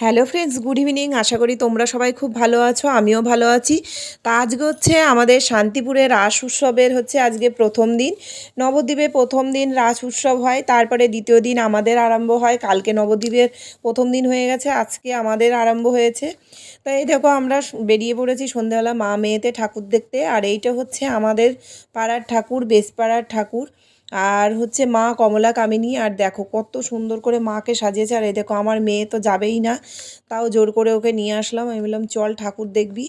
Hello friends, good evening. আশা করি তোমরা সবাই খুব ভালো আছো, আমিও ভালো আছি। তা আজকে হচ্ছে আমাদের শান্তিপুরে রাস উৎসবের আজকে প্রথম দিন। নবদ্বীপে প্রথম দিন রাস উৎসব হয়, তারপরে দ্বিতীয় দিন আমাদের আরম্ভ হয়। কালকে নবদ্বীপের প্রথম দিন হয়ে গেছে, আজকে আমাদের আরম্ভ হয়েছে। তো এই দেখো আমরা বেরিয়ে পড়েছি সন্ধ্যাবেলা মা মেয়েতে ঠাকুর দেখতে। আর এইটা হচ্ছে আমাদের পাড়ার ঠাকুর, বেশপাড়ার ঠাকুর। আর মা কমলা কামিনী। আর দেখো কত সুন্দর করে মাকে সাজিয়েছে। আর এই দেখো আমার মেয়ে তো যাবেই না, তাও জোর করে ওকে নিয়ে আসলাম। আমি বললাম চল ঠাকুর দেখবি।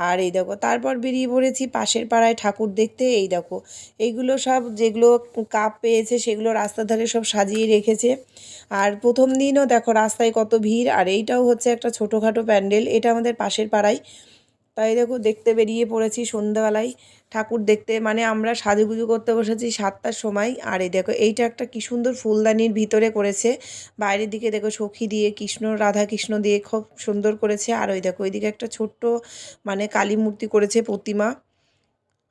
আর এই দেখো তারপর বেরিয়ে পড়েছি পাশের পাড়ায় ঠাকুর দেখতে। এই দেখো এইগুলো সব যেগুলো কাপ পেয়েছে সেগুলো রাস্তার ধারে সব সাজিয়ে রেখেছে। আর প্রথম দিনও দেখো রাস্তায় কত ভিড়। আর এইটাও হচ্ছে একটা ছোটোখাটো প্যান্ডেল, এটা আমাদের পাশের পাড়ায়। তাই দেখো দেখতে বেরিয়ে পড়েছি সন্ধ্যাবেলায় ঠাকুর দেখতে। মানে আমরা সাজুগুজু করতে বসেছি 7টার সময়। আর এই দেখো এইটা একটা কি সুন্দর ফুলদানির ভিতরে করেছে। বাইরের দিকে দেখো সখী দিয়ে কৃষ্ণ, রাধা কৃষ্ণ দিয়ে খুব সুন্দর করেছে। আর ওই দেখো ওইদিকে একটা ছোট্ট মানে কালী মূর্তি করেছে, প্রতিমা।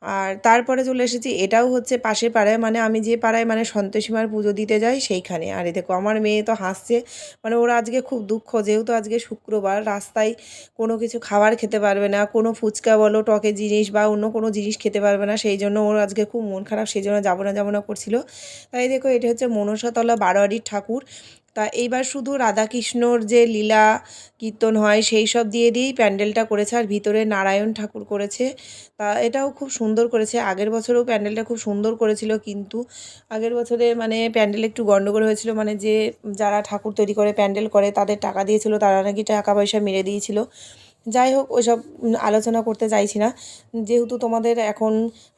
আর তারপরে চলে এসেছি, এটাও হচ্ছে পাশের পাড়ায়, মানে আমি যে পাড়ায় মানে সন্তোষীমার পুজো দিতে যাই সেইখানে। আর এই দেখো আমার মেয়ে তো হাসছে, মানে ওরা আজকে খুব দুঃখ, যেহেতু আজকে শুক্রবার, রাস্তায় কোনো কিছু খাবার খেতে পারবে না, কোনো ফুচকা বলো, টকের জিনিস বা অন্য কোনো জিনিস খেতে পারবে না। সেই জন্য ওর আজকে খুব মন খারাপ, সেই জন্য যাবো না করছিল। তাই দেখো এটা হচ্ছে মনসাতলা বারোয়ারির ঠাকুর। তা এইবার শুধু রাধাকৃষ্ণর যে লীলা কীর্তন হয় সেই সব দিয়েই প্যান্ডেলটা করেছে। আর ভিতরে নারায়ণ ঠাকুর করেছে। তা এটাও খুব সুন্দর করেছে। আগের বছরেও প্যান্ডেলটা খুব সুন্দর করেছিল, কিন্তু আগের বছরে মানে প্যান্ডেল একটু গন্ডগোল হয়েছিল। মানে যে যারা ঠাকুর তৈরি করে, প্যান্ডেল করে, তাদের টাকা দিয়েছিল, তারা নাকি টাকা পয়সা মেরে দিয়েছিল। যাই হোক ওইসব আলোচনা করতে চাইছি না। যেহেতু তোমাদের এখন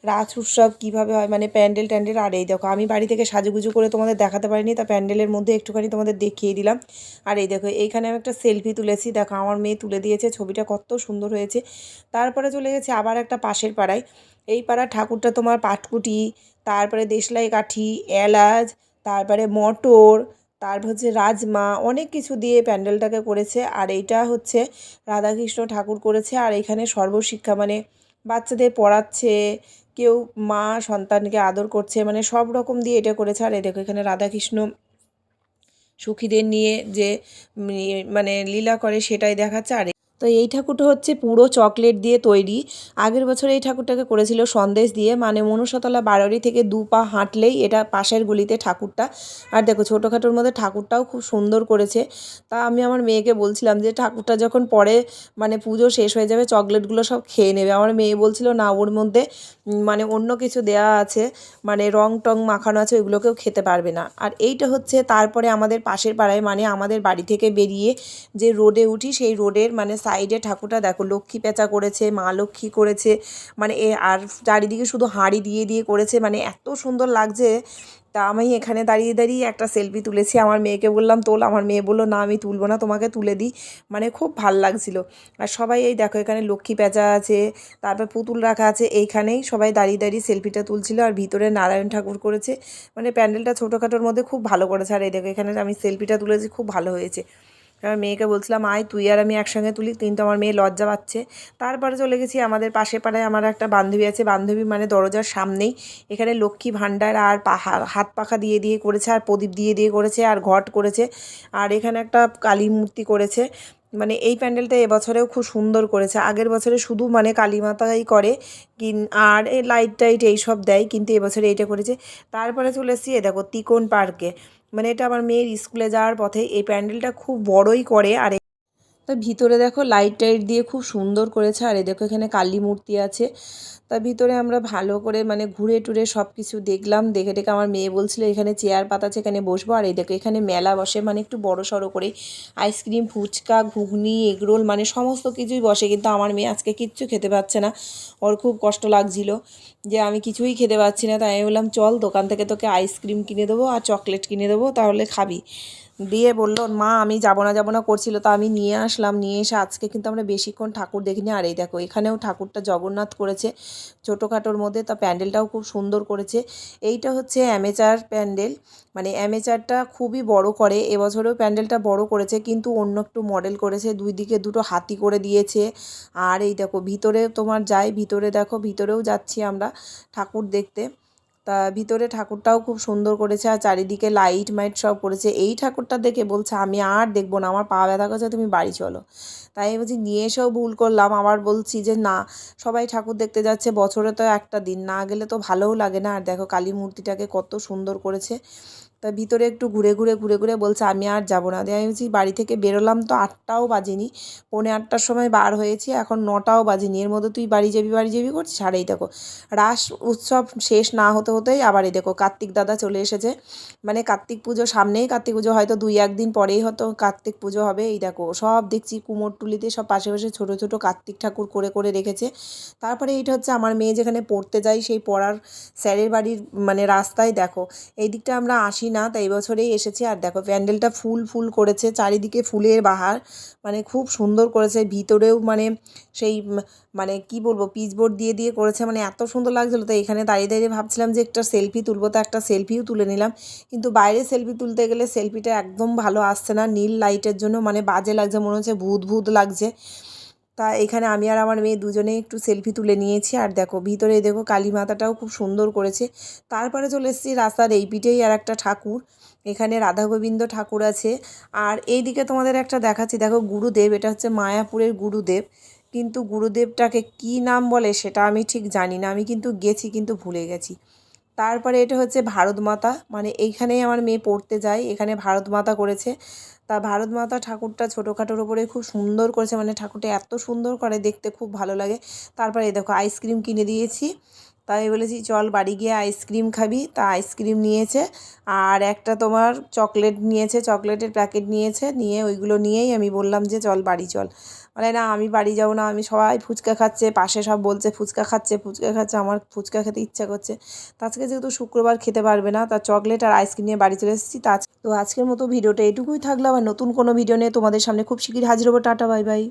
রাস উৎসব কীভাবে হয়, মানে প্যান্ডেল ট্যান্ডেল। আর এই দেখো আমি বাড়ি থেকে সাজুগুজু করে তোমাদের দেখাতে পারিনি, তা প্যান্ডেলের মধ্যে একটুখানি তোমাদের দেখিয়ে দিলাম। আর এই দেখো এইখানে আমি একটা সেলফি তুলেছি, দেখো আমার মেয়ে তুলে দিয়েছে, ছবিটা কত সুন্দর হয়েছে। তারপরে চলে গেছি আবার একটা পাশের পাড়ায়। এই পাড়ার ঠাকুরটা তোমার পাটকুটি, তারপরে দেশলাই কাঠি, এলাচ, তারপরে মটর, তারপর রাজমা, অনেক কিছু দিয়ে প্যান্ডেলটাকে করেছে। আর এইটা হচ্ছে রাধাকৃষ্ণ ঠাকুর করেছে। আর এখানে সর্বশিক্ষা, মানে বাচ্চাদের পড়াচ্ছে, কেউ মা সন্তানকে আদর করছে, মানে সব রকম দিয়ে এটা করেছে। আর এই দেখো এখানে রাধাকৃষ্ণ সখীদের নিয়ে যে মানে লীলা করে সেটাই দেখাচ্ছে। আর তো এই ঠাকুরটা হচ্ছে পুরো চকলেট দিয়ে তৈরি। আগের বছর এই ঠাকুরটাকে করেছিল সন্দেশ দিয়ে, মানে মনসাতলা বারোয়ারি থেকে 2 পা হাঁটলেই এটা পাশের গলিতে ঠাকুরটা। আর দেখো ছোটোখাটোর মধ্যে ঠাকুরটাও খুব সুন্দর করেছে। তা আমি আমার মেয়েকে বলছিলাম যে ঠাকুরটা যখন পরে মানে পুজো শেষ হয়ে যাবে চকলেটগুলো সব খেয়ে নেবে। আমার মেয়ে বলছিল না, ওর মধ্যে মানে অন্য কিছু দেয়া আছে, মানে রং টং মাখানো আছে, ওইগুলোকেও খেতে পারবে না। আর এইটা হচ্ছে তারপরে আমাদের পাশের পাড়ায়, মানে আমাদের বাড়ি থেকে বেরিয়ে যে রোডে উঠি সেই রোডের মানে সাইডে ঠাকুরটা দেখো লক্ষ্মী পেঁচা করেছে, মা লক্ষ্মী করেছে, মানে আর চারিদিকে শুধু হাঁড়ি দিয়ে দিয়ে করেছে, মানে এত সুন্দর লাগছে। তা আমি এখানে দাঁড়িয়ে দাঁড়িয়ে একটা সেলফি তুলেছি, আমার মেয়েকে বললাম তোল, আমার মেয়ে বললো না আমি তুলবো না, তোমাকে তুলে দিই। মানে খুব ভাল লাগছিল। আর সবাই এই দেখো এখানে লক্ষ্মী পেঁচা আছে, তারপর পুতুল রাখা আছে, এইখানেই সবাই দাঁড়িয়ে দাঁড়িয়ে সেলফিটা তুলছিল। আর ভিতরে নারায়ণ ঠাকুর করেছে, মানে প্যান্ডেলটা ছোটোখাটোর মধ্যে খুব ভালো করেছে। আর এই দেখো এখানে আমি সেলফিটা তুলেছি, খুব ভালো হয়েছে। আমার মেয়েকে বলছিলাম আয় তুই আর আমি একসঙ্গে তুলি, কিন্তু আমার মেয়ে লজ্জা পাচ্ছে। তারপরে চলে গেছি আমাদের পাশে পাড়ায়, আমার একটা বান্ধবী আছে, বান্ধবী মানে দরজার সামনেই এখানে লক্ষ্মী ভাণ্ডার আর হাত পাখা দিয়ে দিয়ে করেছে, আর প্রদীপ দিয়ে দিয়ে করেছে, আর ঘট করেছে। আর এখানে একটা কালী মূর্তি করেছে। মানে এই প্যান্ডেলটা এবছরেও খুব সুন্দর করেছে। আগের বছরে শুধু মানে কালী মাতাই করে আর এই লাইট টাইট এইসব দেয়, কিন্তু এবছরে এইটা করেছে। তারপরে চলে এসেছি এ দেখো তিকোন পার্কে, মানে এটা আমার মেয়ের স্কুলে যাওয়ার পথে। এই প্যান্ডেলটা খুব বড়ই করে। আর তো ভিতরে দেখো লাইট টাইট দিয়ে খুব সুন্দর করেছে। আর এই দেখো এখানে কালী মূর্তি আছে। তার ভিতরে আমরা ভালো করে মানে ঘুরে টুরে সব কিছু দেখলাম, দেখে দেখে আমার মেয়ে বলছিল এখানে চেয়ার পাতা আছে, এখানে বসবো। আর এই দেখো এখানে মেলা বসে, মানে একটু বড় সড়ো করে আইসক্রিম, ফুচকা, ঘুগনি, এগরোল, মানে সমস্ত কিছুই বসে। কিন্তু আমার মেয়ে আজকে কিচ্ছু খেতে পাচ্ছে না, ওর খুব কষ্ট লাগছিল যে আমি কিছুই খেতে পাচ্ছি না। তাই আমি বললাম চল দোকান থেকে তোকে আইসক্রিম কিনে দেবো আর চকলেট কিনে দেবো, তাহলে খাবি। দিয়ে বললো মা আমি যাবো না করছিল, তা আমি নিয়ে আসলাম। নিয়ে এসে আজকে কিন্তু আমরা বেশিক্ষণ ঠাকুর দেখিনি। আর এই দেখো এখানেও ঠাকুরটা জগন্নাথ করেছে ছোটোখাটোর মধ্যে, তা প্যান্ডেলটাও খুব সুন্দর করেছে। এইটা হচ্ছে অ্যামেচার প্যান্ডেল, মানে অ্যামেচারটা খুবই বড় করে। এবছরেও প্যান্ডেলটা বড় করেছে, কিন্তু অন্য একটু মডেল করেছে, দুই দিকে দুটো হাতি করে দিয়েছে। আর এই দেখো ভিতরে তোমার যাই, ভিতরে দেখো ভিতরেও যাচ্ছি আমরা ঠাকুর দেখতে। তা ভিতরে ঠাকুরটাও খুব সুন্দর করেছে আর চারিদিকে লাইট মাইট সব করেছে। এই ঠাকুরটা দেখে বলছে আমি আর দেখবো না, আমার পা ব্যথা করছে, তুমি বাড়ি চলো। তাই বলছি নিয়ে এসেও ভুল করলাম, আবার বলছি যে না, সবাই ঠাকুর দেখতে যাচ্ছে, বছরে তো একটা দিন, না গেলে তো ভালোও লাগে না। আর দেখো কালী মূর্তিটাকে কত সুন্দর করেছে। তা ভিতরে একটু ঘুরে ঘুরে বলছে আমি আর যাবো না। দিয়ে আমি বলছি বাড়ি থেকে বেরোলাম তো 8টাও বাজেনি, 7:45টার সময় বার হয়েছি, এখন 9টাও বাজেনি, এর মধ্যে তুই বাড়ি যাবি করছিস। আর এই দেখো রাস উৎসব শেষ না হতে হতেই আবার এই দেখো কার্তিক দাদা চলে এসেছে। মানে কার্তিক পুজো সামনেই, কার্তিক পুজো হয়তো 2-1 দিন পরেই হয়তো কার্তিক পুজো হবে। এই দেখো সব দেখছি কুমোরটুলিতে সব পাশে পাশে ছোটো ছোটো কার্তিক ঠাকুর করে করে রেখেছে। তারপরে এইটা হচ্ছে আমার মেয়ে যেখানে পড়তে যায় সেই পড়ার স্যারের বাড়ির মানে রাস্তায় দেখো, এই দিকটা আমরা আসি না, তাই এই বছরেই এসেছি। আর দেখো প্যান্ডেলটা ফুল করেছে, চারিদিকে ফুলের বাহার, মানে খুব সুন্দর করেছে। ভিতরেও মানে সেই মানে কি বলবো পিচবোর্ড দিয়ে করেছে, মানে এত সুন্দর লাগছিলো। তো এখানে দাঁড়িয়ে ভাবছিলাম যে একটা সেলফি তুলবো, তো একটা সেলফিও তুলে নিলাম। কিন্তু বাইরে সেলফি তুলতে গেলে সেলফিটা একদম ভালো আসছে না, নীল লাইটের জন্য মানে বাজে লাগছে, মনে হচ্ছে ভূত লাগছে। তা এখানে আমি আর আমার মেয়ে দুজনেই একটু সেলফি তুলে নিয়েছি। আর দেখো ভিতরে দেখো কালী মাতাটাও খুব সুন্দর করেছে। তারপরে চলে এসেছি রাস্তার এই পিঠেই আর একটা ঠাকুর, এখানে রাধা গোবিন্দ ঠাকুর আছে। আর এই দিকে তোমাদের একটা দেখাচ্ছি, দেখো গুরুদেব, এটা হচ্ছে মায়াপুরের গুরুদেব। কিন্তু গুরুদেবটাকে কি নাম বলে সেটা আমি ঠিক জানি না, আমি কিন্তু গেছি কিন্তু ভুলে গেছি। তারপরে এটা হচ্ছে ভারত মাতা, মানে এইখানেই আমার মেয়ে পড়তে যায়, এখানে ভারত মাতা করেছে। তা ভারত মাতা ঠাকুরটা ছোটোখাটোর ওপরে খুব সুন্দর করেছে, মানে ঠাকুরটা এত সুন্দর করে দেখতে, খুব ভালো লাগে। তারপরে এই দেখো আইসক্রিম কিনে দিয়েছি, তাই বলেছি চল বাড়ি গিয়ে আইসক্রিম খাবি, তা আইসক্রিম নিয়েছে। আর একটা তোমার চকলেট নিয়েছে, চকলেটের প্যাকেট নিয়েছে, নিয়ে ওইগুলো নিয়েই আমি বললাম যে চল বাড়ি চল। বলে না আমি বাড়ি যাবো না, আমি সবাই ফুচকা খাচ্ছে, পাশে সব বলছে ফুচকা খাচ্ছে, আমার ফুচকা খেতে ইচ্ছা করছে। তো আজকে যেহেতু শুক্রবার খেতে পারবে না, তা চকলেট আর আইসক্রিম নিয়ে বাড়ি চলে এসেছি। তো আজকের মতো ভিডিওটা এটুকুই থাকলো, আবার নতুন কোনো ভিডিও নিয়ে তোমাদের সামনে খুব শিগগির হাজির হবো। Tata bye bye.